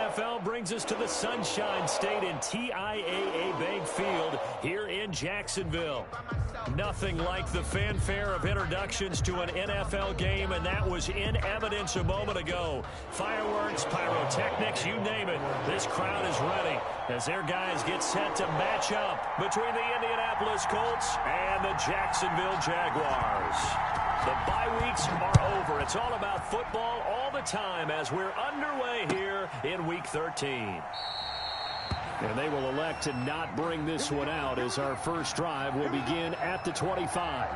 NFL brings us to the Sunshine State in TIAA Bank Field here in Jacksonville. Nothing like the fanfare of introductions to an NFL game, and that was in evidence a moment ago. Fireworks, pyrotechnics, you name it. This crowd is ready as their guys get set to match up between the Indianapolis Colts and the Jacksonville Jaguars. The bye weeks are over. It's all about football all the time as we're underway here in Week 13. And they will elect to not bring this one out as our first drive will begin at the 25.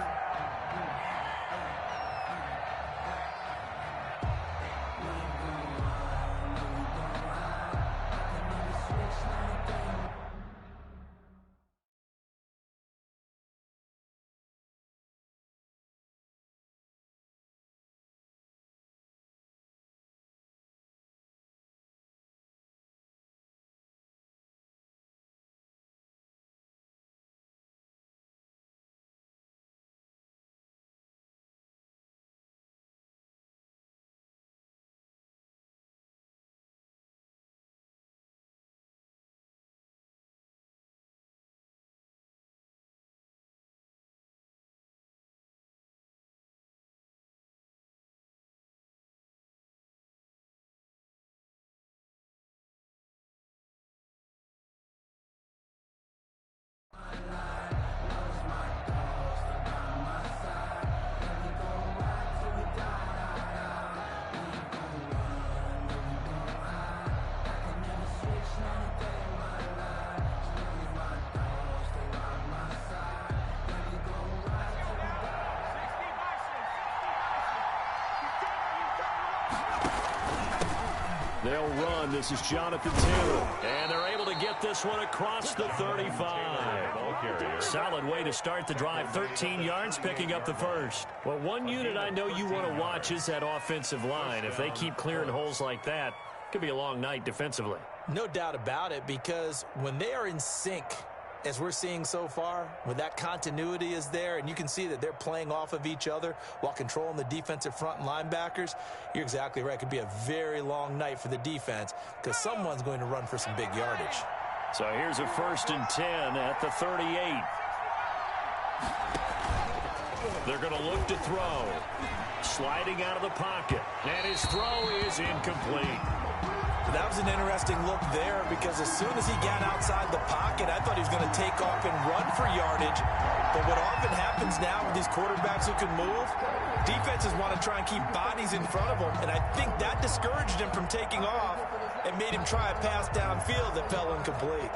They'll run. This is Jonathan Taylor. And they're able to get this one across the 35. Solid way to start the drive. 13 yards, picking up the first. Well, one unit I know you want to watch is that offensive line. If they keep clearing holes like that, it could be a long night defensively. No doubt about it, because when they are in sync, as we're seeing so far, when that continuity is there and you can see that they're playing off of each other while controlling the defensive front and linebackers, you're exactly right. It could be a very long night for the defense because someone's going to run for some big yardage. So here's a 1st and 10 at the 38. They're going to look to throw. Sliding out of the pocket. And his throw is incomplete. That was an interesting look there because as soon as he got outside the pocket, I thought he was going to take off and run for yardage. But what often happens now with these quarterbacks who can move, defenses want to try and keep bodies in front of them, and I think that discouraged him from taking off and made him try a pass downfield that fell incomplete.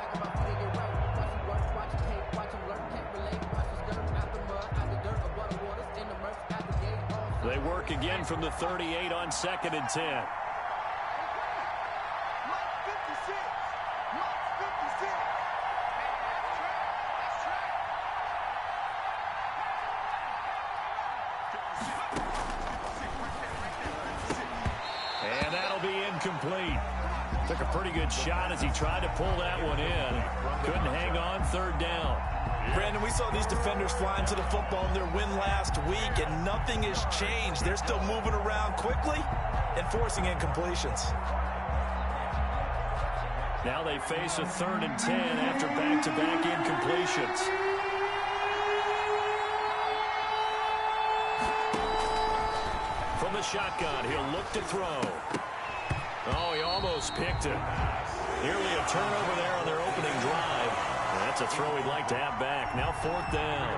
They work again from the 38 on 2nd and 10. And that'll be incomplete. Took a pretty good shot as he tried to pull that one in. Couldn't hang on, 3rd down. Brandon, we saw these defenders flying to the football in their win last week, and nothing has changed. They're still moving around quickly and forcing incompletions. Now they face a 3rd and 10 after back-to-back incompletions. From the shotgun, he'll look to throw. Oh, he almost picked it. Nearly a turnover there on their opening drive. That's a throw he'd like to have back. Now 4th down.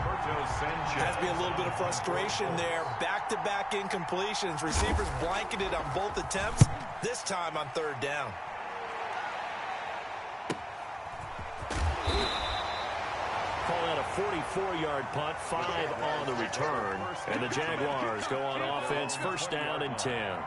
Has to be a little bit of frustration there. Back-to-back incompletions. Receivers blanketed on both attempts, this time on 3rd down. Call out a 44-yard punt, 5 on the return. And the Jaguars go on offense, 1st down and 10.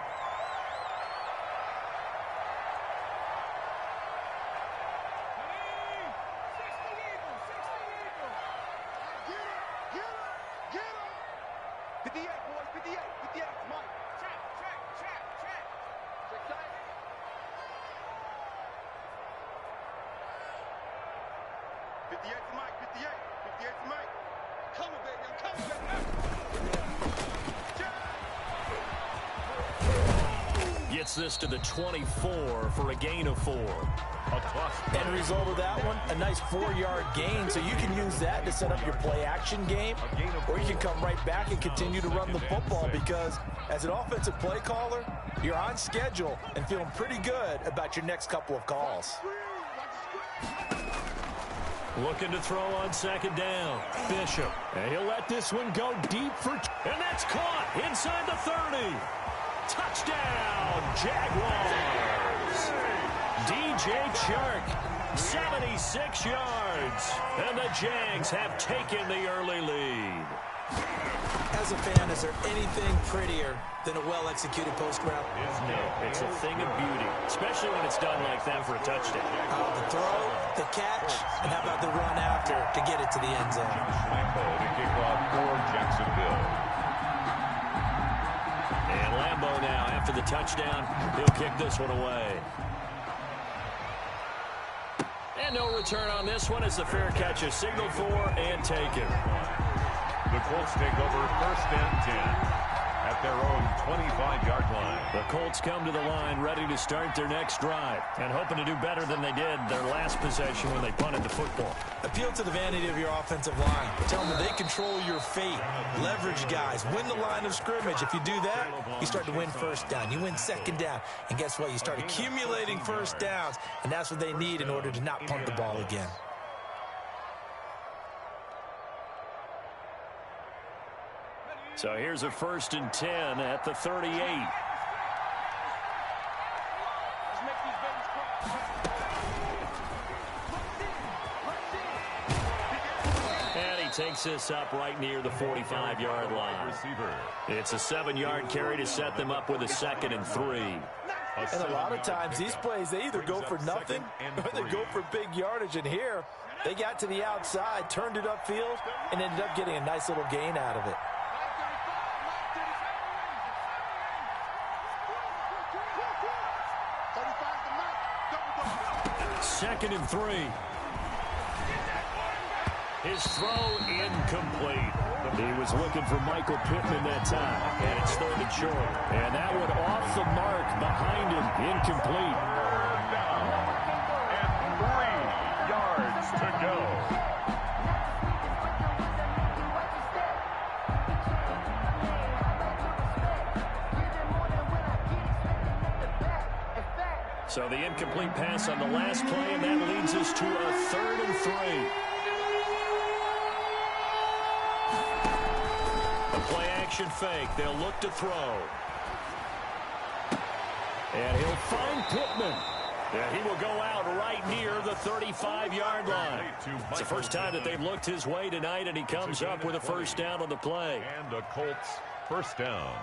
Gets this to the 24 for a gain of 4. End result of that one, a nice 4-yard gain, so you can use that to set up your play-action game, or you can come right back and continue to run the football because as an offensive play caller, you're on schedule and feeling pretty good about your next couple of calls. Looking to throw on second down. Bishop. And he'll let this one go deep for... And that's caught inside the 30. Touchdown, Jaguars. DJ Chark, 76 yards. And the Jags have taken the early lead. As a fan, is there anything prettier than a well-executed post route? No, it's a thing of beauty, especially when it's done like that for a touchdown. The throw, the catch, and how about the run after to get it to the end zone? Lambo to kick off for Jacksonville. And Lambo now, after the touchdown, he'll kick this one away. And no return on this one as the fair catch is signaled for and taken. The Colts take over 1st and 10 at their own 25-yard line. The Colts come to the line ready to start their next drive and hoping to do better than they did their last possession when they punted the football. Appeal to the vanity of your offensive line. Tell them that they control your fate. Leverage guys. Win the line of scrimmage. If you do that, you start to win first down. You win second down. And guess what? You start accumulating first downs, and that's what they need in order to not punt the ball again. So here's a 1st and 10 at the 38. And he takes this up right near the 45-yard line. It's a 7-yard carry to set them up with a 2nd and 3. And a lot of times these plays, they either go for nothing or they go for big yardage. And here, they got to the outside, turned it upfield, and ended up getting a nice little gain out of it. 2nd and 3. His throw incomplete. He was looking for Michael Pittman that time, and it's 3rd and short. And that one off the mark behind him, incomplete. And 3 yards to go. So the incomplete pass on the last play, and that leads us to a 3rd and 3. A play-action fake. They'll look to throw. And he'll find Pittman. And he will go out right near the 35-yard line. It's the first time that they've looked his way tonight, and he comes up with a first down on the play. And the Colts first down.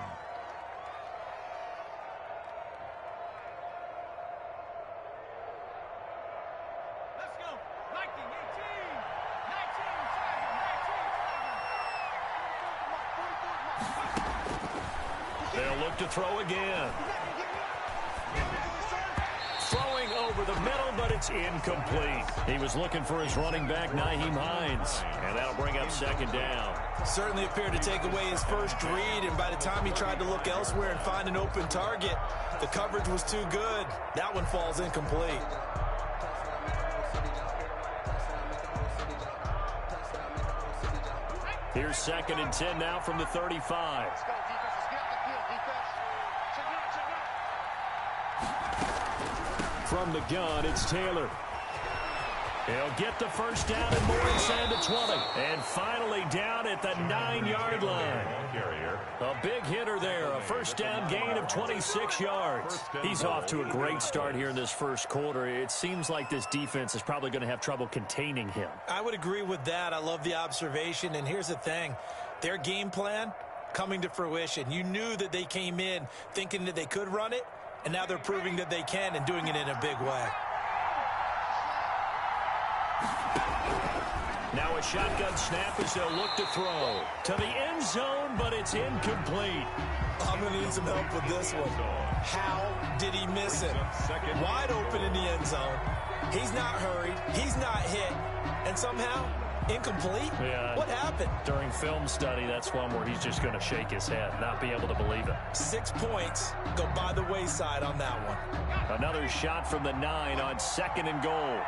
They'll look to throw again. Throwing over the middle, but it's incomplete. He was looking for his running back, Nyheim Hines, and that'll bring up 2nd down. Certainly appeared to take away his first read, and by the time he tried to look elsewhere and find an open target, the coverage was too good. That one falls incomplete. Here's 2nd and 10 now from the 35. From the gun, it's Taylor. He'll get the first down and more inside the 20. And finally down at the 9-yard line. A big hitter there. A first down gain of 26 yards. He's off to a great start here in this first quarter. It seems like this defense is probably going to have trouble containing him. I would agree with that. I love the observation. And here's the thing. Their game plan coming to fruition. You knew that they came in thinking that they could run it. And now they're proving that they can and doing it in a big way. Now a shotgun snap as they'll look to throw. To the end zone, but it's incomplete. I'm going to need some help with this one. How did he miss it? Wide open in the end zone. He's not hurried. He's not hit. And somehow, Incomplete? Yeah. What happened? During film study, that's one where he's just going to shake his head, not be able to believe it. 6 points go by the wayside on that one. Another shot from the 9 on 2nd and goal.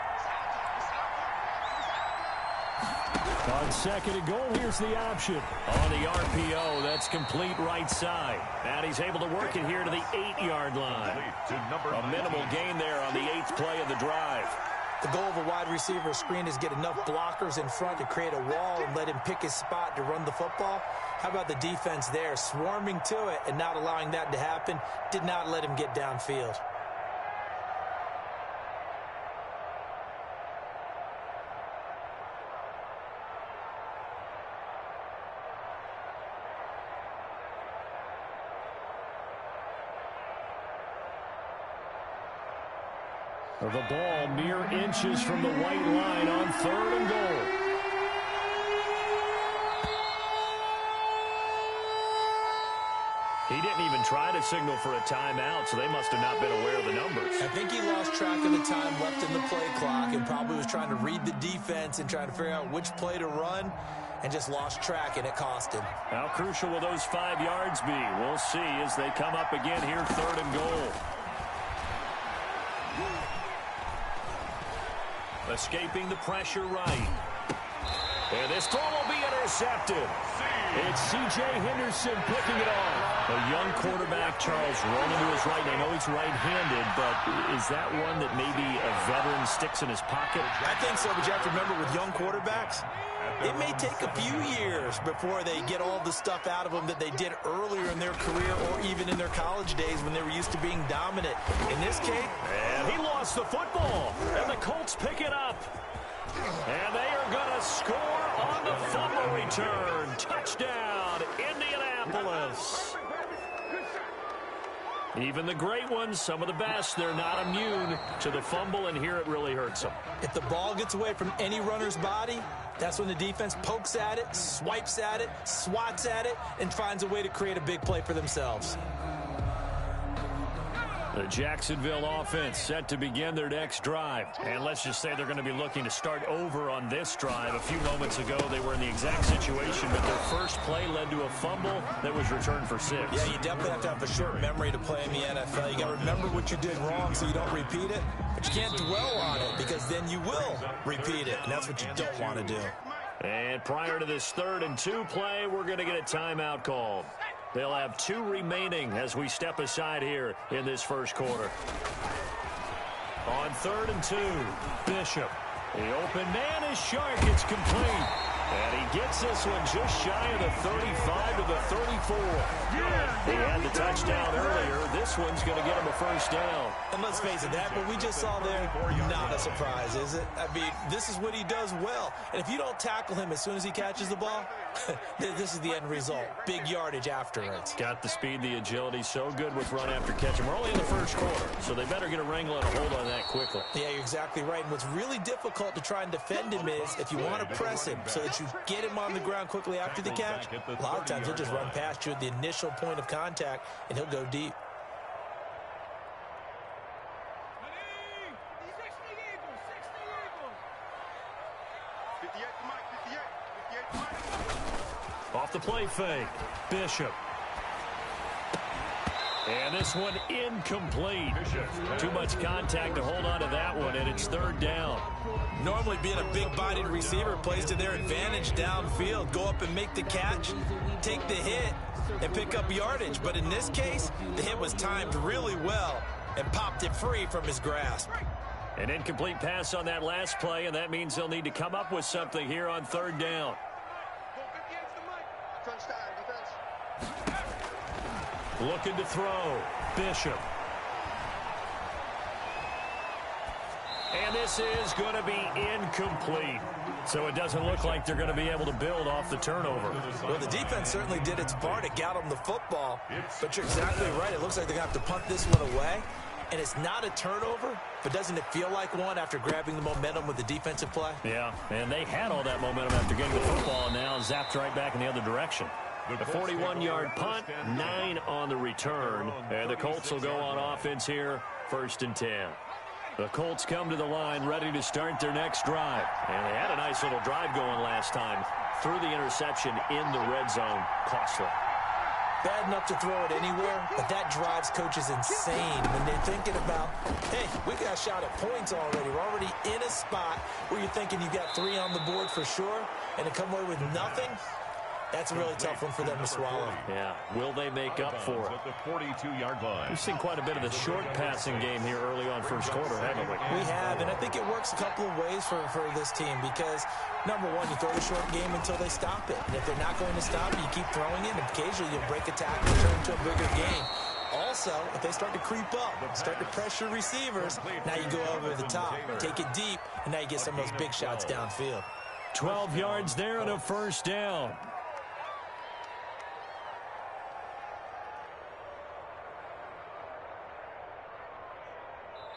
On 2nd and goal, here's the option. On the RPO, that's complete right side. And he's able to work it here to the 8-yard line. A minimal gain there on the 8th play of the drive. The goal of a wide receiver screen is get enough blockers in front to create a wall and let him pick his spot to run the football. How about the defense there, swarming to it and not allowing that to happen? Did not let him get downfield. The ball mere inches from the white line on 3rd and goal. He didn't even try to signal for a timeout, so they must have not been aware of the numbers. I think he lost track of the time left in the play clock and probably was trying to read the defense and trying to figure out which play to run and just lost track, and it cost him. How crucial will those 5 yards be? We'll see as they come up again here, 3rd and goal. Escaping the pressure right. And this throw will be intercepted. It's C.J. Henderson picking it off. A young quarterback, Charles, rolling to his right. I know he's right-handed, but is that one that maybe a veteran sticks in his pocket? I think so, but you have to remember with young quarterbacks, it may take a few years before they get all the stuff out of them that they did earlier in their career or even in their college days when they were used to being dominant. In this case, and he lost the football, and the Colts pick it up. And they are going to score on the fumble return. Touchdown, Indianapolis. Even the great ones, some of the best, they're not immune to the fumble, and here it really hurts them. If the ball gets away from any runner's body, that's when the defense pokes at it, swipes at it, swats at it, and finds a way to create a big play for themselves. The Jacksonville offense set to begin their next drive. And let's just say they're going to be looking to start over on this drive. A few moments ago, they were in the exact situation, but their first play led to a fumble that was returned for 6. Yeah, you definitely have to have a short memory to play in the NFL. You got to remember what you did wrong so you don't repeat it, but you can't dwell on it because then you will repeat it, and that's what you don't want to do. And prior to this 3rd and 2 play, we're going to get a timeout called. They'll have 2 remaining as we step aside here in this first quarter. On 3rd and 2, Bishop. The open man is Shark. It's complete. And he gets this one just shy of the 35 to the 34. He had the touchdown earlier. This one's going to get him a first down. And let's face it, that what we just saw there, not a surprise, is it? I mean, this is what he does well. And if you don't tackle him as soon as he catches the ball, this is the end result. Big yardage afterwards. Got the speed, the agility, so good with run after catch. And we're only in the first quarter, so they better get a wrangle and a hold on that quickly. Yeah, you're exactly right. And what's really difficult to try and defend him is if you want to press him so that you get him on the ground quickly after the catch, a lot of times he'll just run past you at the initial point of contact, and he'll go deep. Off the play fake, Bishop. And this one incomplete. Too much contact to hold on to that one, and it's 3rd down. Normally being a big-bodied receiver plays to their advantage downfield. Go up and make the catch, take the hit, and pick up yardage. But in this case, the hit was timed really well and popped it free from his grasp. An incomplete pass on that last play, and that means they'll need to come up with something here on 3rd down. Looking to throw, Bishop. And this is going to be incomplete. So it doesn't look like they're going to be able to build off the turnover. Well, the defense certainly did its part to get them the football. But you're exactly right. It looks like they're going to have to punt this one away. And it's not a turnover, but doesn't it feel like one after grabbing the momentum with the defensive play? Yeah, and they had all that momentum after getting the football, and now zapped right back in the other direction. The 41-yard punt, 9 on the return. And the Colts will go on offense here, 1st and 10. The Colts come to the line ready to start their next drive. And they had a nice little drive going last time. Threw the interception in the red zone. Costly. Bad enough to throw it anywhere, but that drives coaches insane when they're thinking about, hey, we got a shot at points already. We're already in a spot where you're thinking you got 3 on the board for sure, and to come away with nothing, that's a really tough one for them to swallow. Yeah, will they make up for it? At the 42-yard line. We've seen quite a bit of the short passing game here early on first quarter, haven't we? We have, and I think it works a couple of ways for this team because, number one, you throw the short game until they stop it. And if they're not going to stop it, you keep throwing it, and occasionally you'll break a tackle and turn into a bigger game. Also, if they start to creep up, start to pressure receivers, now you go over the top, take it deep, and now you get some of those big shots downfield. 12 yards there and a first down.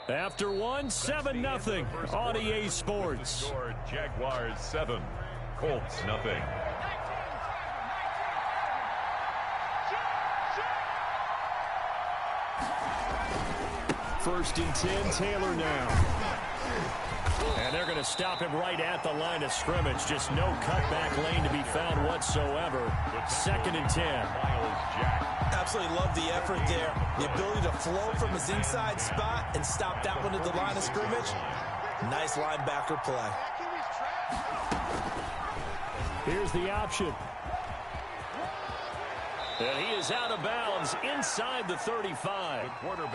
After 7-0 on EA Sports. Jaguars 7, Colts 0. First and 10, Taylor now. And they're going to stop him right at the line of scrimmage. Just no cutback lane to be found whatsoever. 2nd and 10. Miles Jack. Absolutely love the effort there. The ability to flow from his inside spot and stop that one at the line of scrimmage. Nice linebacker play. Here's the option. And he is out of bounds inside the 35.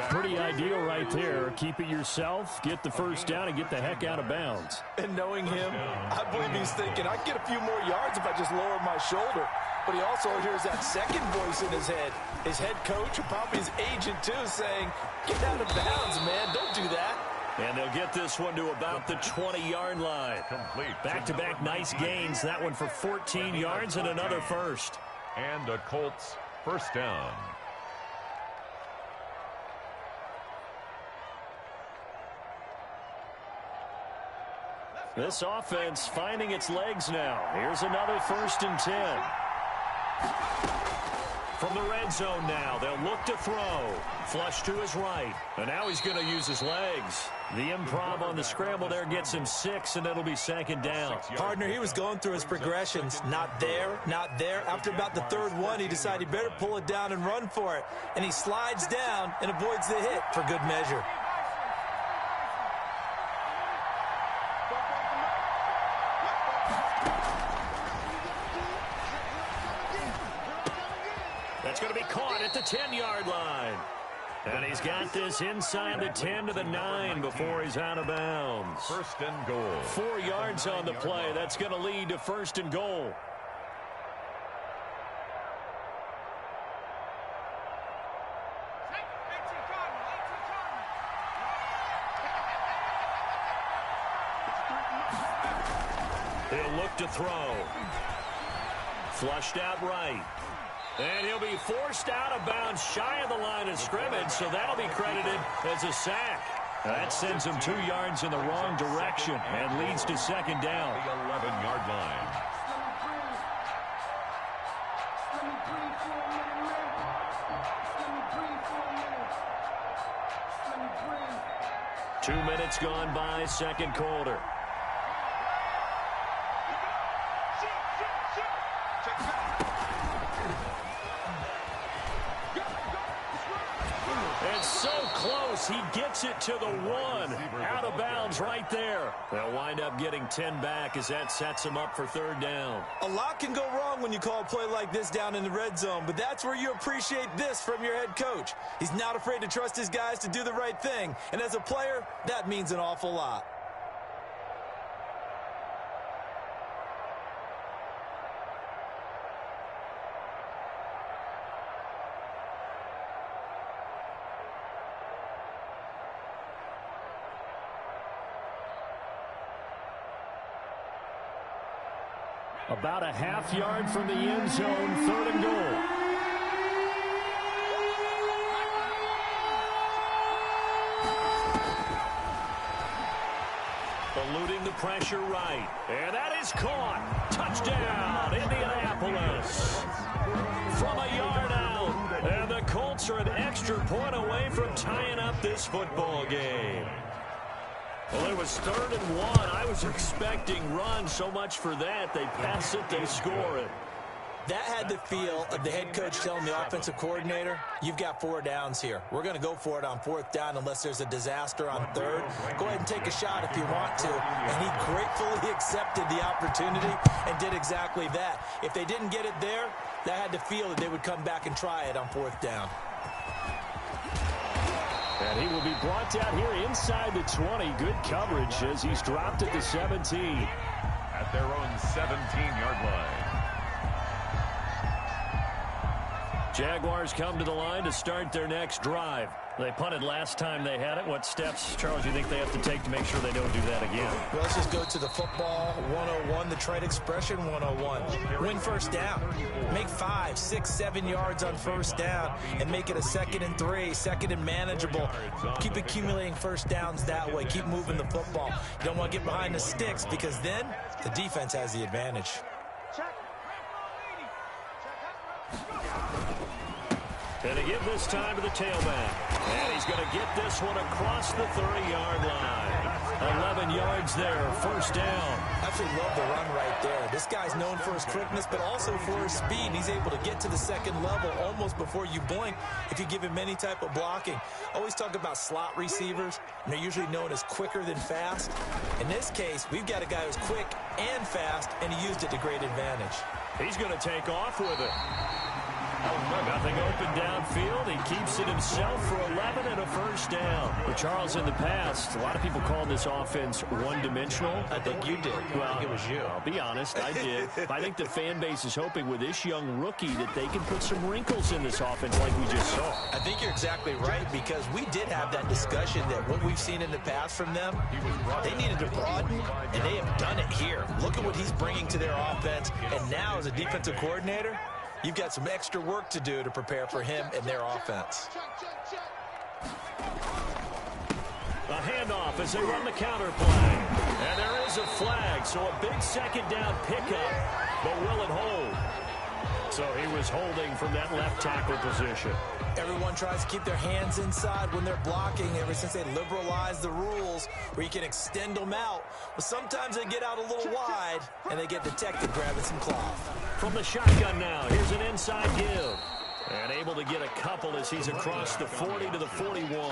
Pretty ideal right there. Keep it yourself, get the first down, and get the heck out of bounds. And knowing him, I believe he's thinking, I can get a few more yards if I just lower my shoulder. But he also hears that second voice in his head. His head coach, or probably his agent too, saying, get out of bounds, man. Don't do that. And they'll get this one to about the 20-yard line. Back-to-back nice gains. That one for 14 yards and another first. And a Colts first down. This offense finding its legs now. Here's another 1st and 10. From the red zone now, they'll look to throw. Flush to his right. And now he's going to use his legs. The improv on the scramble there gets him 6, and it'll be 2nd down. Partner, he was going through his progressions. Not there, not there. After about the 3rd one, he decided he better pull it down and run for it. And he slides down and avoids the hit for good measure. That's going to be caught at the 10-yard line. And he's got this inside the 10 to the 9 before he's out of bounds. 1st and goal. 4 yards on the play. That's going to lead to 1st and goal. He'll look to throw. Flushed out right. And he'll be forced out of bounds shy of the line of scrimmage, so that'll be credited as a sack. That sends him 2 yards in the wrong direction and leads to 2nd down. The 11-yard line. Two minutes gone by, 2nd quarter. So close, he gets it to the 1. Out of bounds right there. They'll wind up getting 10 back as that sets him up for 3rd down. A lot can go wrong when you call a play like this down in the red zone, but that's where you appreciate this from your head coach. He's not afraid to trust his guys to do the right thing, and as a player, that means an awful lot. About a half yard from the end zone, 3rd and goal. Eluding the pressure right. And that is caught. Touchdown, Indianapolis. From a yard out. And the Colts are an extra point away from tying up this football game. Well, it was 3rd and 1. I was expecting run. So much for that. They pass it, they score it. That had the feel of the head coach telling the offensive coordinator, you've got 4 downs here. We're going to go for it on 4th down unless there's a disaster on 3rd. Go ahead and take a shot if you want to. And he gratefully accepted the opportunity and did exactly that. If they didn't get it there, that had the feel that they would come back and try it on 4th down. And he will be brought down here inside the 20. Good coverage as he's dropped at the 17. At their own 17-yard line. Jaguars come to the line to start their next drive. They punted last time they had it. What steps, Charles, you think they have to take to make sure they don't do that again? Well, let's just go to the football 101, the trade expression 101. Win 1st down. Make 5, 6, 7 yards on 1st down and make it a 2nd and 3, 2nd and manageable. Keep accumulating 1st downs that way. Keep moving the football. You don't want to get behind the sticks because then the defense has the advantage. And to give this time to the tailback. And he's going to get this one across the 30-yard line. 11 yards there, 1st down. Absolutely love the run right there. This guy's known for his quickness, but also for his speed. He's able to get to the 2nd level almost before you blink if you give him any type of blocking. Always talk about slot receivers, and they're usually known as quicker than fast. In this case, we've got a guy who's quick and fast, and he used it to great advantage. He's going to take off with it. Nothing open downfield. He keeps it himself for 11 and a 1st down. But Charles, in the past, a lot of people called this offense one-dimensional. I think you did. Well, I think it was you. I'll be honest, I did. I think the fan base is hoping with this young rookie that they can put some wrinkles in this offense like we just saw. I think you're exactly right because we did have that discussion that what we've seen in the past from them, they needed to broaden, and they have done it here. Look at what he's bringing to their offense, and now as a defensive coordinator, you've got some extra work to do to prepare for him and their offense. A handoff as they run the counter play. And there is a flag, so a big 2nd down pickup, but will it hold? So he was holding from that left tackle position. Everyone tries to keep their hands inside when they're blocking ever since they liberalized the rules where you can extend them out. But sometimes they get out a little wide and they get detected grabbing some cloth. From the shotgun now, here's an inside give. And able to get a couple as he's across the 40 to the 41.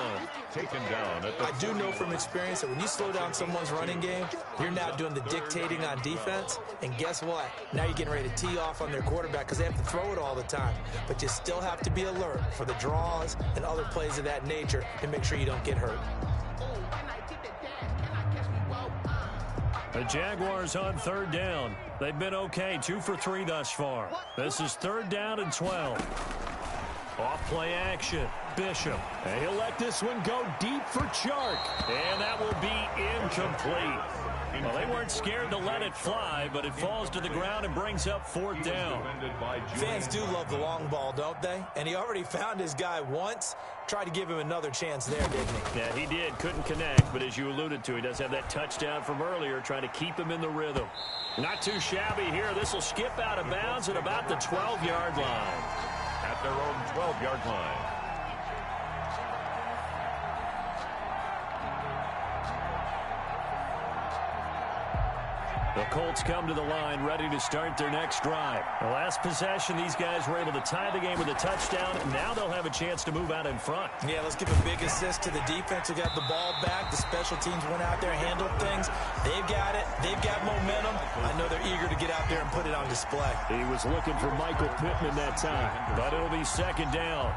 Taken down. I do know from experience that when you slow down someone's running game, you're now doing the dictating on defense. And guess what? Now you're getting ready to tee off on their quarterback because they have to throw it all the time. But you still have to be alert for the draws and other plays of that nature to make sure you don't get hurt. The Jaguars on 3rd down. They've been okay, 2 for 3 thus far. This is 3rd down and 12. Off play action. Bishop. And he'll let this one go deep for Chark. And that will be incomplete. Well, they weren't scared to let it fly, but it falls to the ground and brings up 4th down. Fans do love the long ball, don't they? And he already found his guy once. Tried to give him another chance there, didn't he? Yeah, he did. Couldn't connect, but as you alluded to, he does have that touchdown from earlier, trying to keep him in the rhythm. Not too shabby here. This will skip out of bounds at about the 12-yard line. At their own 12-yard line. The Colts come to the line ready to start their next drive. The last possession, these guys were able to tie the game with a touchdown. Now they'll have a chance to move out in front. Yeah, let's give a big assist to the defense who got the ball back. The special teams went out there, handled things. They've got it. They've got momentum. I know they're eager to get out there and put it on display. He was looking for Michael Pittman that time, but it'll be 2nd down.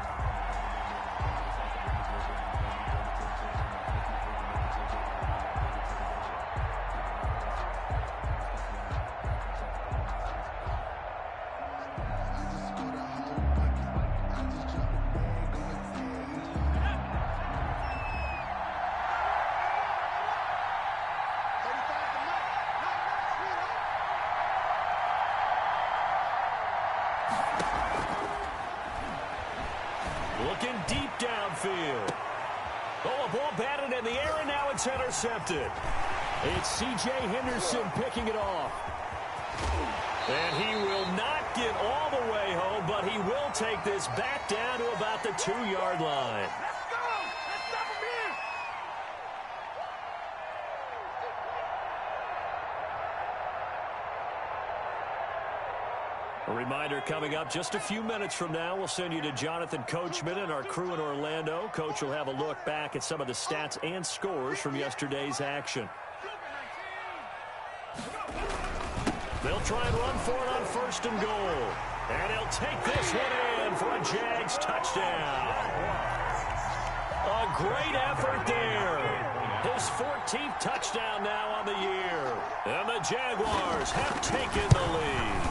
Looking deep downfield. Oh, a ball batted in the air, and now it's intercepted. It's C.J. Henderson picking it off. And he will not get all the way home, but he will take this back down to about the 2-yard line. A reminder coming up just a few minutes from now, we'll send you to Jonathan Coachman and our crew in Orlando. Coach will have a look back at some of the stats and scores from yesterday's action. They'll try and run for it on 1st and goal. And he'll take this one in for a Jags touchdown. A great effort there. His 14th touchdown now on the year. And the Jaguars have taken the lead.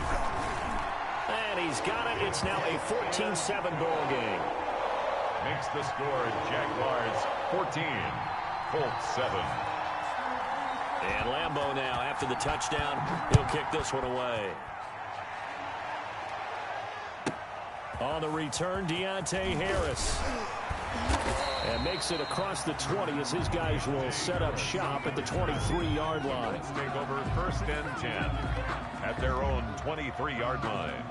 And he's got it. It's now a 14-7 ball game. Makes the score Jaguars 14, Colts 7. And Lambeau now, after the touchdown, he'll kick this one away. On the return, Deontay Harris. And makes it across the 20 as his guys will set up shop at the 23-yard line. Let's take over 1st and 10 at their own 23-yard line.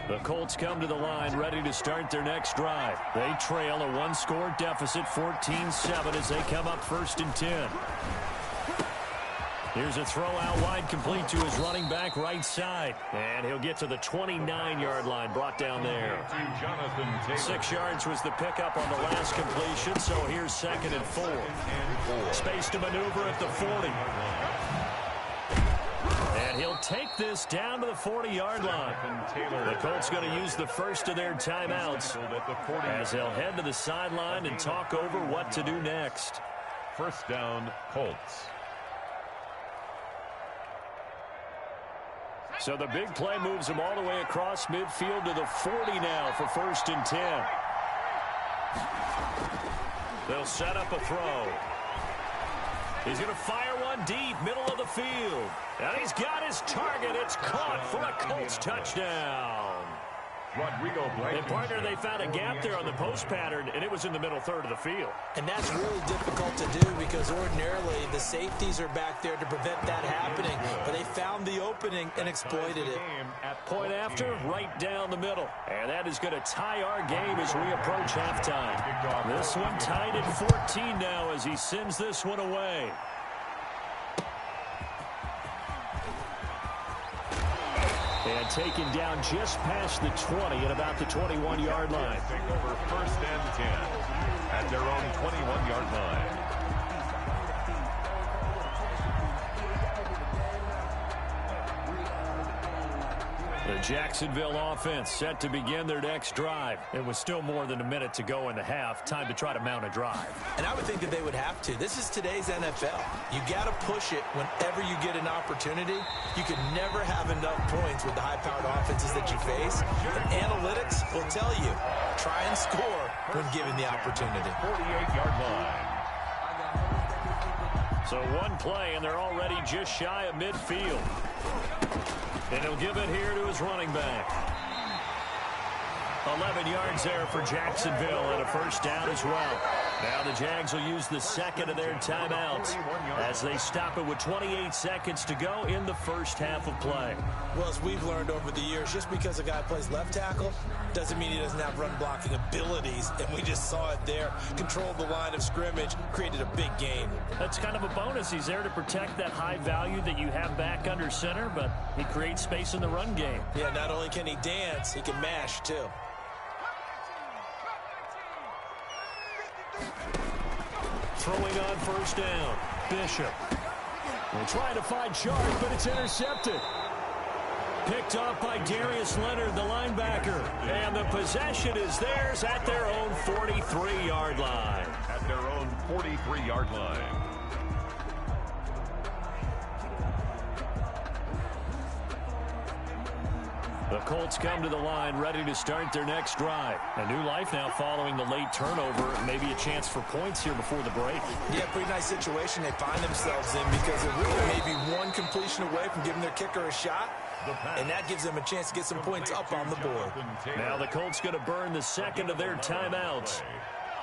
The Colts come to the line ready to start their next drive. They trail a one-score deficit, 14-7, as they come up 1st and 10. Here's a throw out wide, complete to his running back right side. And he'll get to the 29-yard line, brought down there. 6 yards was the pickup on the last completion, so here's 2nd and 4. Space to maneuver at the 40. And he'll take this down to the 40-yard line. The Colts going to use the first of their timeouts as they'll head to the sideline and talk over what to do next. 1st down, Colts. So the big play moves him all the way across midfield to the 40 now for 1st and 10. They'll set up a throw. He's going to fire one deep, middle of the field. And he's got his target. It's caught for a Colts touchdown. Rodrigo Blankenship. And partner, they found a gap there on the post pattern, and it was in the middle third of the field. And that's really difficult to do because ordinarily the safeties are back there to prevent that happening. But they found the opening and exploited it. Point after, right down the middle. And that is going to tie our game as we approach halftime. This one tied at 14 now as he sends this one away. And taken down just past the 20 at about the 21-yard line. Take over 1st and 10 at their own 21-yard line. The Jacksonville offense set to begin their next drive. It was still more than a minute to go in the half. Time to try to mount a drive. And I would think that they would have to. This is today's NFL. You got to push it whenever you get an opportunity. You can never have enough points with the high-powered offenses that you face. And analytics will tell you, try and score when given the opportunity. 48-yard line. So one play, and they're already just shy of midfield. And he'll give it here to his running back. 11 yards there for Jacksonville and a 1st down as well. Now the Jags will use the 2nd of their timeouts as they stop it with 28 seconds to go in the first half of play. Well, as we've learned over the years, just because a guy plays left tackle doesn't mean he doesn't have run blocking abilities. And we just saw it there. Controlled the line of scrimmage, created a big gain. That's kind of a bonus. He's there to protect that high value that you have back under center, but he creates space in the run game. Yeah, not only can he dance, he can mash too. Throwing on 1st down, Bishop. They're trying to find Chark, but it's intercepted. Picked off by Darius Leonard, the linebacker. And the possession is theirs at their own 43-yard line. At their own 43-yard line. The Colts come to the line ready to start their next drive. A new life now following the late turnover. Maybe a chance for points here before the break. Yeah, pretty nice situation they find themselves in because they're really maybe one completion away from giving their kicker a shot. And that gives them a chance to get some points up on the board. Now the Colts going to burn the 2nd of their timeouts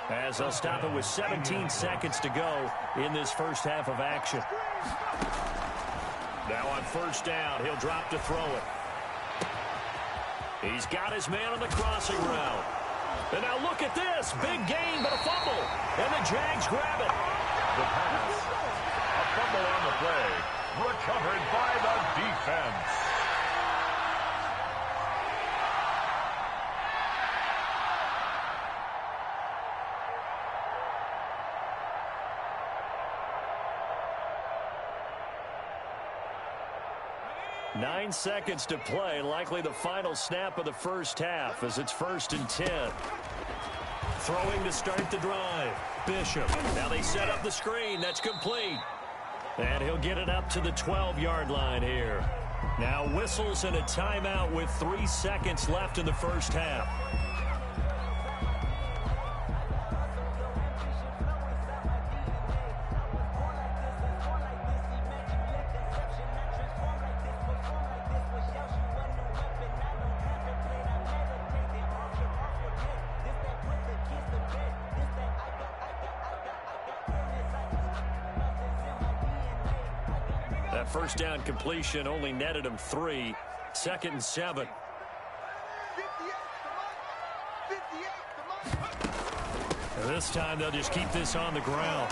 as they'll stop it with 17 seconds to go in this first half of action. Now on 1st down, he'll drop to throw it. He's got his man on the crossing route. And now look at this. Big gain, but a fumble. And the Jags grab it. The pass. A fumble on the play. Recovered by the defense. Nine seconds to play, likely the final snap of the first half as it's 1st and 10. Throwing to start the drive. Bishop. Now they set up the screen. That's complete. And he'll get it up to the 12-yard line here. Now whistles and a timeout with 3 seconds left in the first half. That first down completion only netted him 3. 2nd and 7. And this time they'll just keep this on the ground.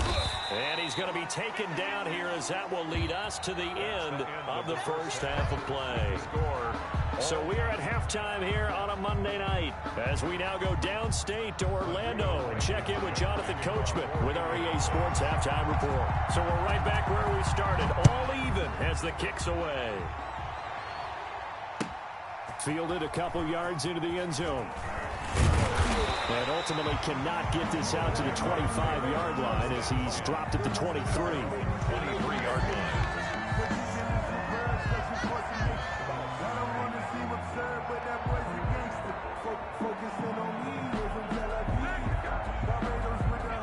And he's going to be taken down here as that will lead us to the end of the first half of play. So we are at halftime here on a Monday night as we now go downstate to Orlando and check in with Jonathan Coachman with our EA Sports Halftime Report. So we're right back where we started, all even as the kick's away. Fielded a couple yards into the end zone. And ultimately cannot get this out to the 25-yard line as he's dropped at the 23. 23-yard line.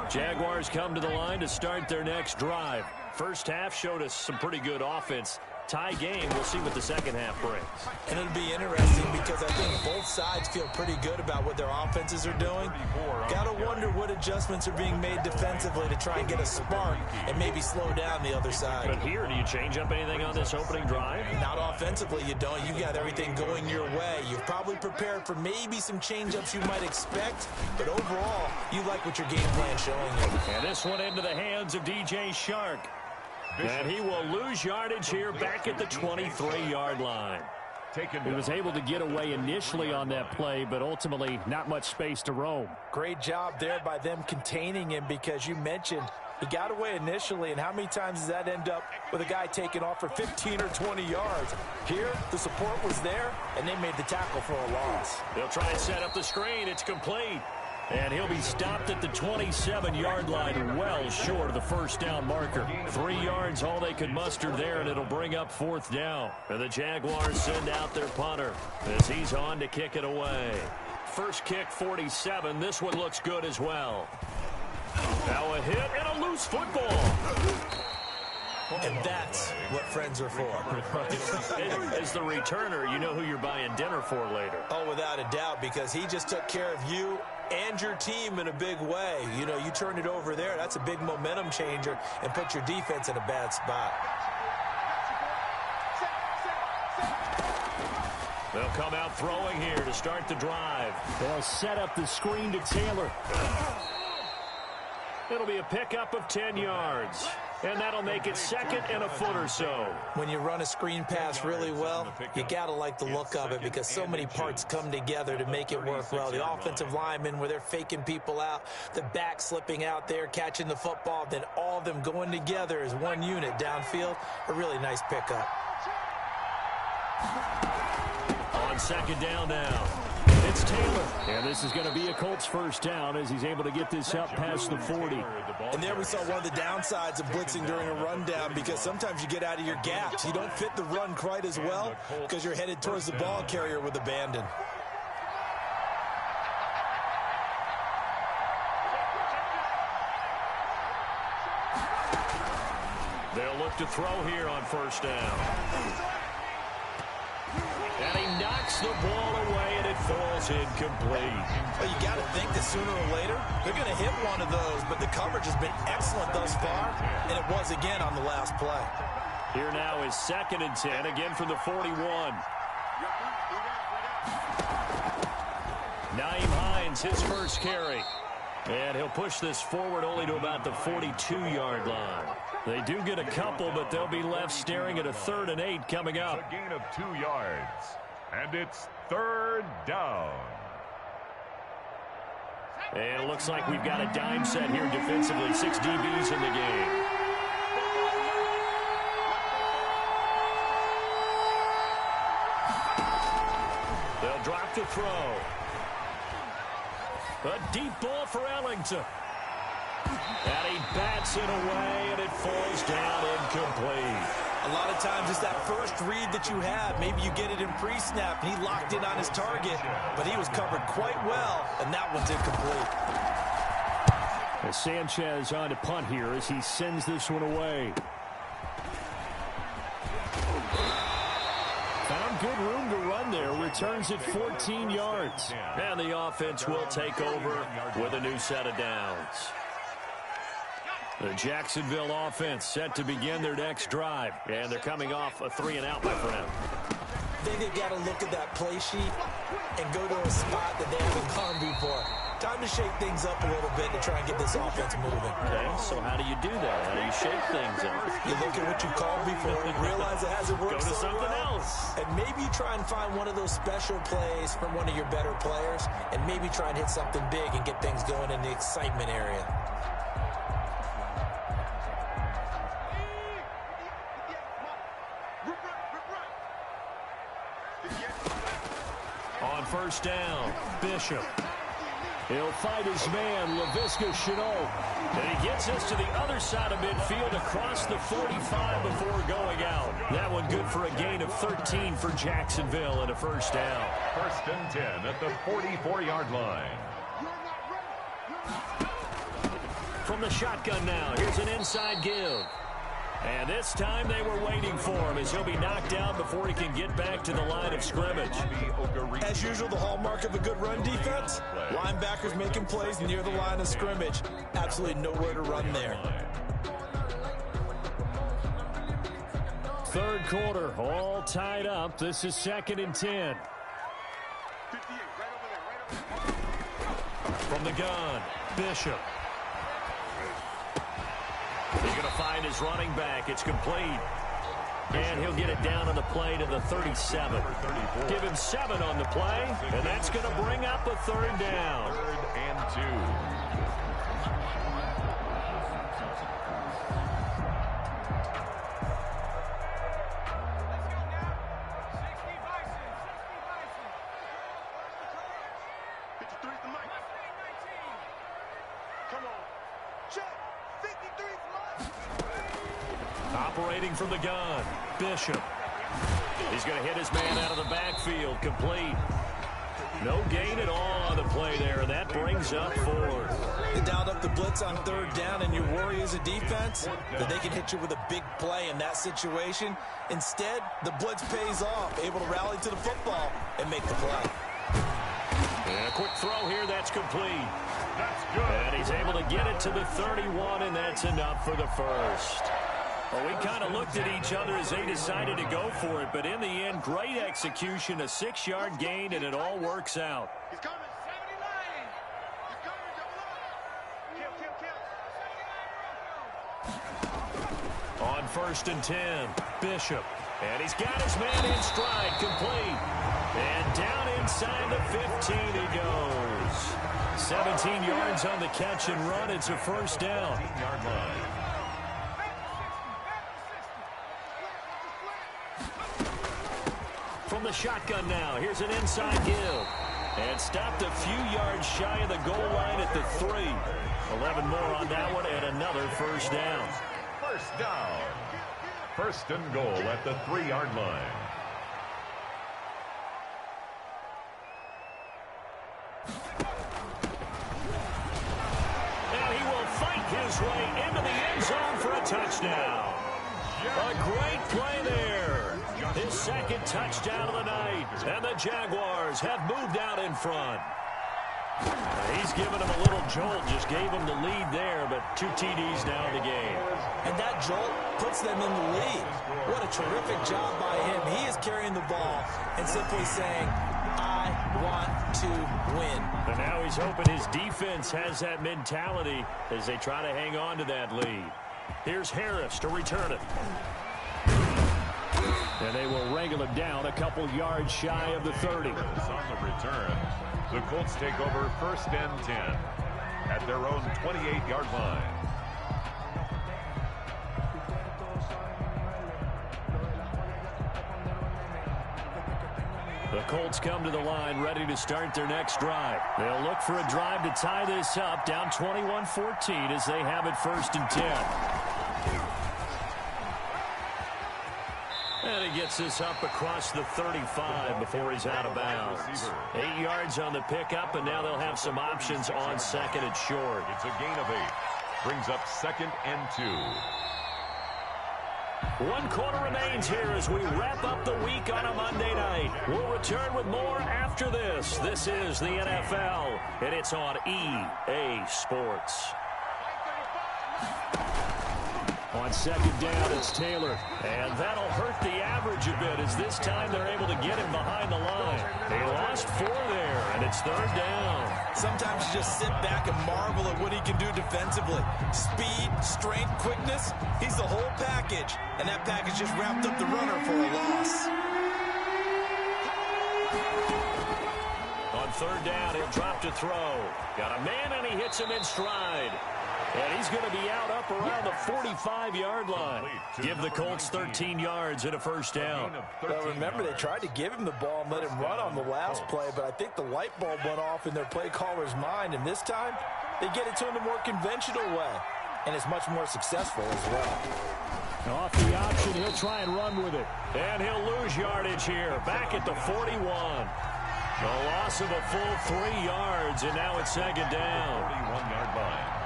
Jaguars come to the line to start their next drive. First half showed us some pretty good offense. Tie game. We'll see what the second half brings. And it'll be interesting because I think both sides feel pretty good about what their offenses are doing. Got to wonder what adjustments are being made defensively to try and get a spark and maybe slow down the other side. But here, do you change up anything on this opening drive? Not offensively, you don't. You got everything going your way. You've probably prepared for maybe some change-ups you might expect, but overall, you like what your game plan's showing you. And this one into the hands of DJ Shark. And he will lose yardage here back at the 23-yard line. He was able to get away initially on that play, but ultimately not much space to roam. Great job there by them containing him because you mentioned he got away initially, and how many times does that end up with a guy taking off for 15 or 20 yards? Here, the support was there, and they made the tackle for a loss. They'll try and set up the screen. It's complete. And he'll be stopped at the 27-yard line, well short of the first down marker. 3 yards, all they could muster there, and it'll bring up 4th down. And the Jaguars send out their punter as he's on to kick it away. First kick, 47. This one looks good as well. Now a hit and a loose football. And that's what friends are for. As the returner, you know who you're buying dinner for later. Oh, without a doubt, because he just took care of you and your team in a big way. You know, you turned it over there. That's a big momentum changer and put your defense in a bad spot. They'll come out throwing here to start the drive. They'll set up the screen to Taylor. It'll be a pickup of 10 yards. And that'll make it 2nd and a foot or so. When you run a screen pass really well, you got to like the look of it because so many parts come together to make it work well. The offensive linemen where they're faking people out, the back slipping out there, catching the football, then all of them going together as one unit downfield. A really nice pickup. On 2nd down now. It's Taylor. And this is going to be a Colts first down as he's able to get this up past the 40. And there we saw one of the downsides of blitzing during a rundown because sometimes you get out of your gaps. You don't fit the run quite as well because you're headed towards the ball carrier with abandon. They'll look to throw here on 1st down. And he knocks the ball away, and it falls incomplete. Well, you got to think that sooner or later they're going to hit one of those, but the coverage has been excellent thus far, and it was again on the last play. Here now is 2nd and 10, again from the 41. Nyheim Hines wins his first carry. And he'll push this forward only to about the 42-yard line. They do get a couple, but they'll be left staring at a 3rd and 8 coming up. A gain of 2 yards. And it's 3rd down. And it looks like we've got a dime set here defensively. 6 DBs in the game. They'll drop the throw. A deep ball for Ellington. And he bats it away, and it falls down incomplete. A lot of times it's that first read that you have. Maybe you get it in pre-snap, and he locked in on his target, but he was covered quite well, and that one's incomplete. As Sanchez on to punt here as he sends this one away. Found good room to run there. Returns at 14 yards. And the offense will take over with a new set of downs. The Jacksonville offense set to begin their next drive. And they're coming off a 3-and-out, my friend. I think they've got to look at that play sheet and go to a spot that they haven't gone before. Time to shake things up a little bit to try and get this offense moving. Okay, so how do you do that? How do you shake things up? You look at what you called before and realize it hasn't worked Go to so something well. else. And maybe you try and find one of those special plays from one of your better players and maybe try and hit something big and get things going in the excitement area. On first down, Bishop. He'll fight his man, Laviska Shenault. And he gets us to the other side of midfield across the 45 before going out. That one good for a gain of 13 for Jacksonville and a first down. 1st and 10 at the 44-yard line. From the shotgun now, here's an inside give. And this time they were waiting for him as he'll be knocked down before he can get back to the line of scrimmage. As usual, the hallmark of a good run defense, linebackers making plays near the line of scrimmage. Absolutely nowhere to run there. 3rd quarter, all tied up. This is 2nd and 10. From the gun, Bishop. He's going to find his running back. It's complete. And he'll get it down on the play to the 37. Give him 7 on the play, and that's going to bring up a 3rd down. 3rd and 2. Operating from the gun, Bishop. He's going to hit his man out of the backfield, complete. No gain at all on the play there, and that brings up 4th. They dialed up the blitz on 3rd down, and you worry as a defense that they can hit you with a big play in that situation. Instead, the blitz pays off, able to rally to the football and make the play. And a quick throw here, that's complete. That's good. And he's able to get it to the 31, and that's enough for the first. Well, we kind of looked at each other as they decided to go for it, but in the end, great execution, a 6-yard gain, and it all works out. He's coming, 79. He's coming, double up. Kill. On 1st and 10, Bishop. And he's got his man in stride, complete. And down inside the 15 he goes. 17 yards on the catch and run. It's a first down. 15-yard line. From the shotgun now, here's an inside give. And stopped a few yards shy of the goal line at the 3. 11 more on that one and another first down. First down. 1st and goal at the 3-yard line. And he will fight his way into the end zone for a touchdown. A great play there. His 2nd touchdown of the night. And the Jaguars have moved out in front. He's given him a little jolt, just gave him the lead there, but 2 TDs now in the game. And that jolt puts them in the lead. What a terrific job by him. He is carrying the ball and simply saying, I want to win. And now he's hoping his defense has that mentality as they try to hang on to that lead. Here's Harris to return it. And they will wrangle him down a couple yards shy of the 30. On the return, the Colts take over 1st and 10 at their own 28-yard line. The Colts come to the line ready to start their next drive. They'll look for a drive to tie this up, down 21-14 as they have it 1st and 10. And he gets this up across the 35 before he's out of bounds. 8 yards on the pickup, and now they'll have some options on 2nd and short. It's a gain of 8. Brings up 2nd and 2. 1 quarter remains here as we wrap up the week on a Monday night. We'll return with more after this. This is the NFL, and it's on EA Sports. On 2nd down, it's Taylor. And that'll hurt the average a bit as this time they're able to get him behind the line. They lost 4 there, and it's 3rd down. Sometimes you just sit back and marvel at what he can do defensively. Speed, strength, quickness, he's the whole package. And that package just wrapped up the runner for a loss. On 3rd down, he'll drop to throw. Got a man, and he hits him in stride. And he's going to be out up around the 45-yard line. Give the Colts 13 yards and a 1st down. Well, remember, they tried to give him the ball and let him run on the last play, but I think the light bulb went off in their play caller's mind, and this time they get it to him a more conventional way, and it's much more successful as well. Off the option, he'll try and run with it. And he'll lose yardage here, back at the 41. A loss of a full 3 yards, and now it's 2nd down. 41-yard line.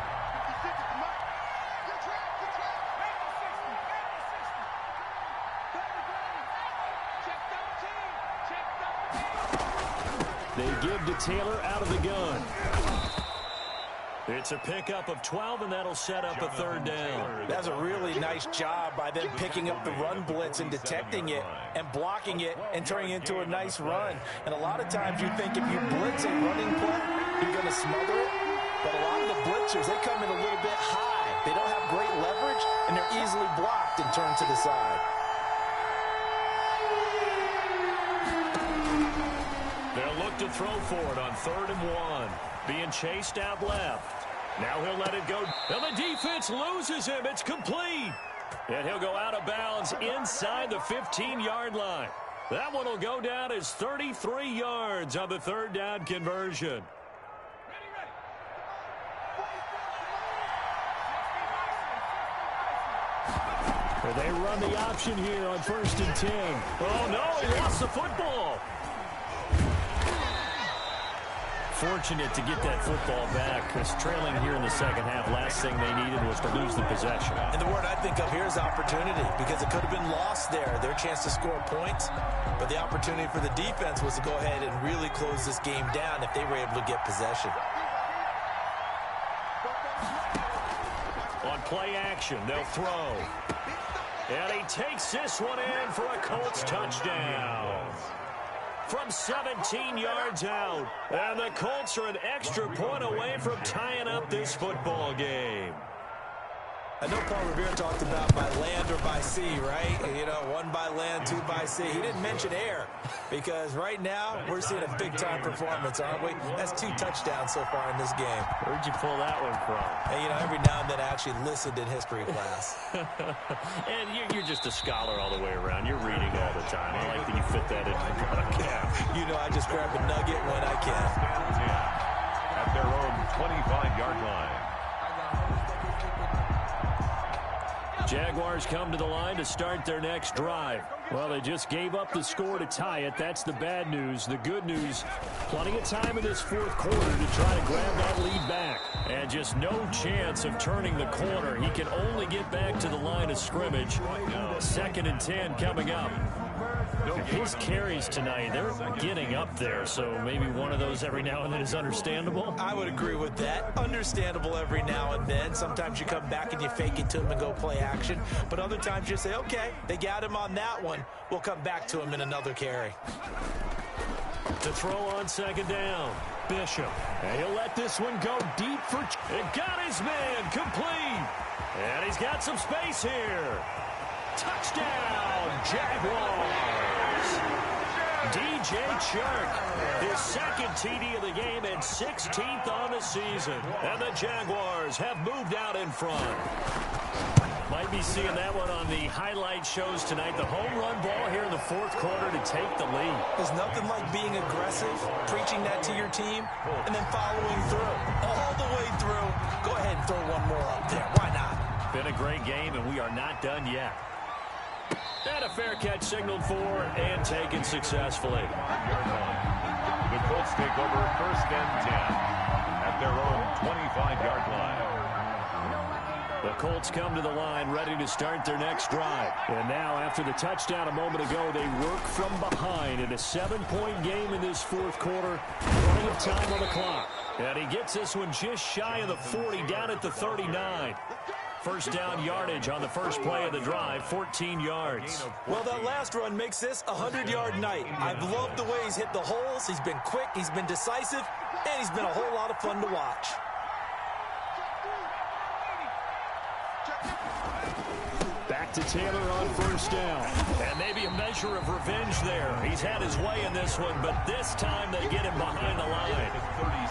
They give to Taylor out of the gun. It's a pickup of 12, and that'll set up a 3rd down. That's a really nice job by them picking up the run blitz and detecting it and blocking it and turning it into a nice run. And a lot of times you think if you blitz a running play, you're going to smother it. But a lot of the blitzers, they come in a little bit high. They don't have great leverage, and they're easily blocked and turned to the side. They'll look to throw for it on 3rd and 1. Being chased out left. Now he'll let it go. And the defense loses him. It's complete. And he'll go out of bounds inside the 15-yard line. That one will go down as 33 yards on the 3rd down conversion. They run the option here on 1st and 10. Oh, no, he lost the football. Fortunate to get that football back because trailing here in the 2nd half, last thing they needed was to lose the possession. And the word I think of here is opportunity because it could have been lost there, their chance to score points. But the opportunity for the defense was to go ahead and really close this game down if they were able to get possession. On play action, they'll throw. And he takes this one in for a Colts touchdown. From 17 yards out. And the Colts are an extra point away from tying up this football game. I know Paul Revere talked about by land or by sea, right? You know, 1 by land, 2 by sea. He didn't mention air because right now we're seeing a big-time performance, aren't we? That's 2 touchdowns so far in this game. Where'd you pull that one from? And, you know, every now and then I actually listened in history class. And you're just a scholar all the way around. You're reading all the time. I like that you fit that in your podcast. You know, I just grab a nugget when I can. At their own 25-yard line. Jaguars come to the line to start their next drive. Well, they just gave up the score to tie it. That's the bad news. The good news, plenty of time in this 4th quarter to try to grab that lead back. And just no chance of turning the corner. He can only get back to the line of scrimmage. 2nd and 10 coming up. His carries tonight, they're getting up there, so maybe one of those every now and then is understandable. I would agree with that. Understandable every now and then. Sometimes you come back and you fake it to him and go play action. But other times you say, okay, they got him on that one. We'll come back to him in another carry. To throw on second down. Bishop. And he'll let this one go deep for... It got his man complete. And he's got some space here. Touchdown, Jaguars. DJ Chark, his second TD of the game and 16th on the season. And the Jaguars have moved out in front. Might be seeing that one on the highlight shows tonight. The home run ball here in the fourth quarter to take the lead. There's nothing like being aggressive, preaching that to your team, and then following through. All the way through. Go ahead and throw one more up there. Why not? Been a great game, and we are not done yet. And a fair catch signaled for and taken successfully. The Colts take over first and 10 at their own 25-yard line. The Colts come to the line ready to start their next drive. And now, after the touchdown a moment ago, they work from behind in a 7-point game in this fourth quarter. Plenty of time on the clock. And he gets this one just shy of the 40, down at the 39. First down yardage on the first play of the drive, 14 yards. Well, that last run makes this a 100-yard night. I've loved the way he's hit the holes. He's been quick, he's been decisive, and he's been a whole lot of fun to watch. Back to Taylor on first down. And maybe a measure of revenge there. He's had his way in this one, but this time they get him behind the line.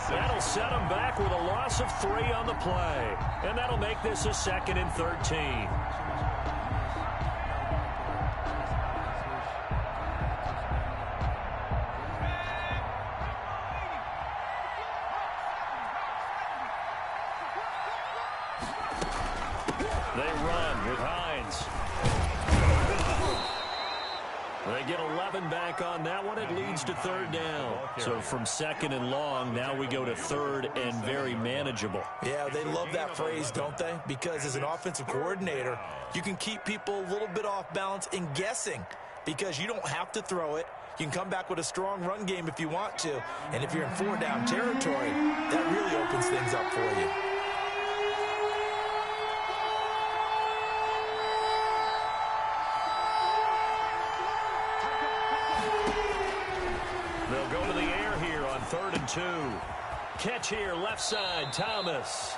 That'll set him back with a loss of 3 on the play. And that'll make this a 2nd and 13. They run with Hines. They get 11 back on that one. It leads to third down. So from 2nd and long, now we go to 3rd and very manageable. Yeah, they love that phrase, don't they? Because as an offensive coordinator, you can keep people a little bit off balance and guessing because you don't have to throw it. You can come back with a strong run game if you want to. And if you're in 4-down territory, that really opens things up for you. They'll go to the air here on 3rd and 2. Catch here, left side, Thomas.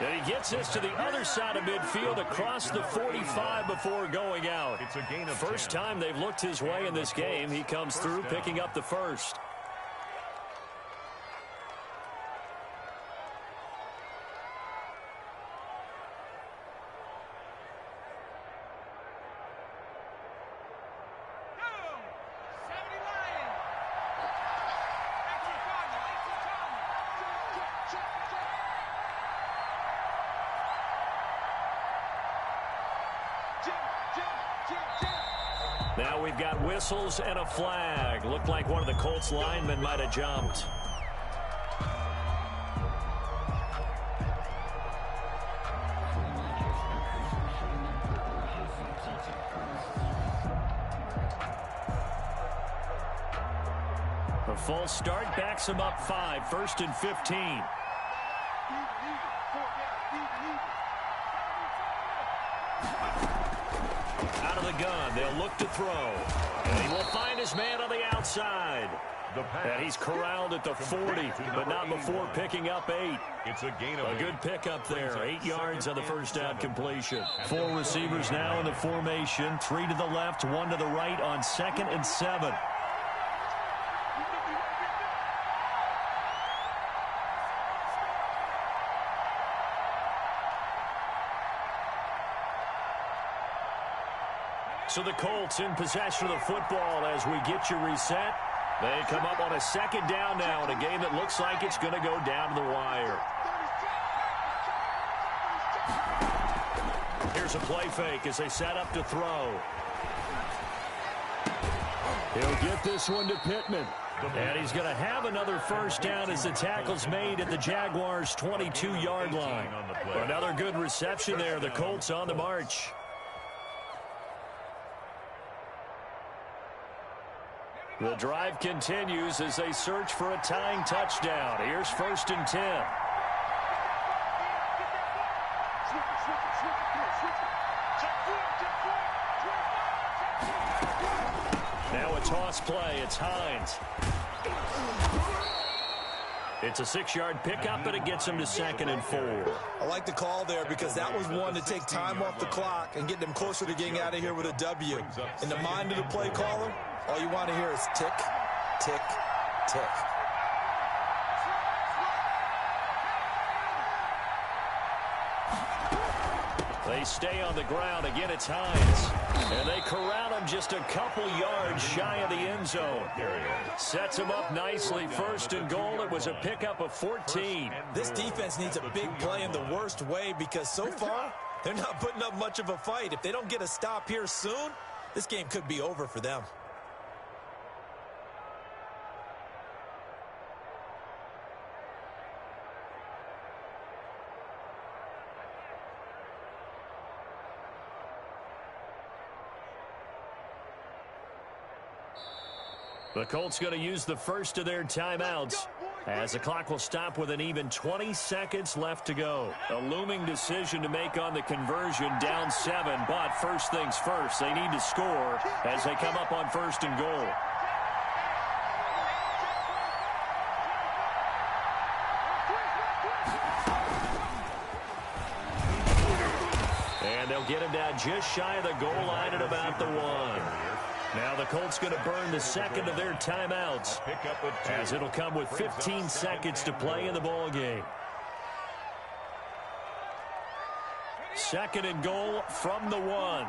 And he gets this to the other side of midfield across the 45 before going out. It's a gain of First 10. time they've looked his way in this game. He comes through picking up the first. Now we've got whistles and a flag. Looked like one of the Colts linemen might have jumped. A false start backs him up 5, 1st and 15. Out of the gun, they'll look to throw. And he will find his man on the outside. And he's corralled at the 40, but not before picking up 8. It's a gain of A good pickup there, 8 yards on the first down completion. 4 receivers now in the formation, 3 to the left, 1 to the right on 2nd and 7. So the Colts in possession of the football as we get you reset. They come up on a 2nd down now in a game that looks like it's going to go down to the wire. Here's a play fake as they set up to throw. He'll get this one to Pittman. And he's going to have another first down as the tackle's made at the Jaguars' 22-yard line. Another good reception there. The Colts on the march. The drive continues as they search for a tying touchdown. Here's 1st and 10. Now a toss play. It's Hines. It's a 6-yard pickup, and it gets him to 2nd and 4. I like the call there because that was one to take time off the clock and get them closer to getting out of here with a W. In the mind of the play caller, all you want to hear is tick, tick, tick. They stay on the ground. Again, it's Hines. And they corral him just a couple yards shy of the end zone. Sets him up nicely. 1st and goal. It was a pickup of 14. This defense needs a big play in the worst way because so far, they're not putting up much of a fight. If they don't get a stop here soon, this game could be over for them. The Colts going to use the first of their timeouts as the clock will stop with an even 20 seconds left to go. A looming decision to make on the conversion, down 7, but first things first, they need to score as they come up on 1st and goal. And they'll get him down just shy of the goal line at about the 1. Now the Colts going to burn the second of their timeouts as it'll come with 15 seconds to play in the ball game. 2nd and goal from the 1.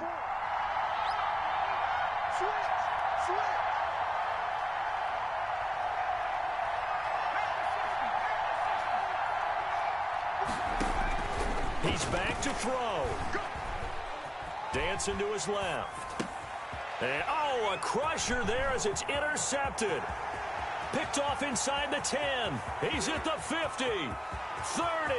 He's back to throw. Dancing to his left. And, a crusher there as it's intercepted. Picked off inside the 10. He's at the 50, 30,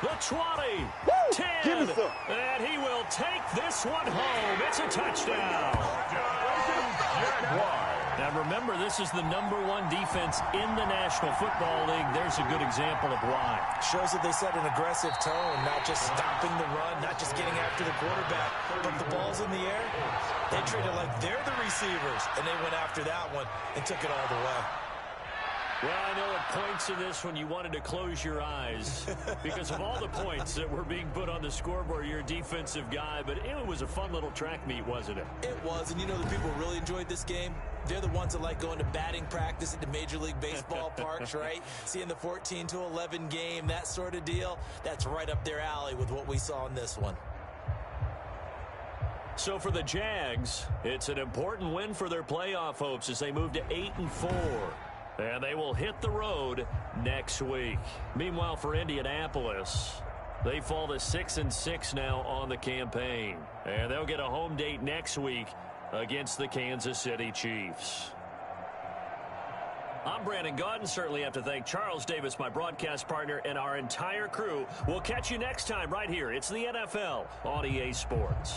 the 20, 10. And he will take this one home. It's a touchdown. Now remember, this is the #1 defense in the National Football League. There's a good example of why. Shows that they set an aggressive tone, not just stopping the run, not just getting after the quarterback, but the ball's in the air. They treat it like they're the receivers, and they went after that one and took it all the way. Well, I know at points in this when you wanted to close your eyes because of all the points that were being put on the scoreboard. You're a defensive guy, but it was a fun little track meet, wasn't it? It was, and you know the people who really enjoyed this game? They're the ones that like going to batting practice at the Major League Baseball parks, right? Seeing the 14-11 game, that sort of deal. That's right up their alley with what we saw in this one. So for the Jags, it's an important win for their playoff hopes as they move to 8-4. And they will hit the road next week. Meanwhile, for Indianapolis, they fall to 6-6 now on the campaign. And they'll get a home date next week against the Kansas City Chiefs. I'm Brandon Gaudin. Certainly have to thank Charles Davis, my broadcast partner, and our entire crew. We'll catch you next time right here. It's the NFL on EA Sports.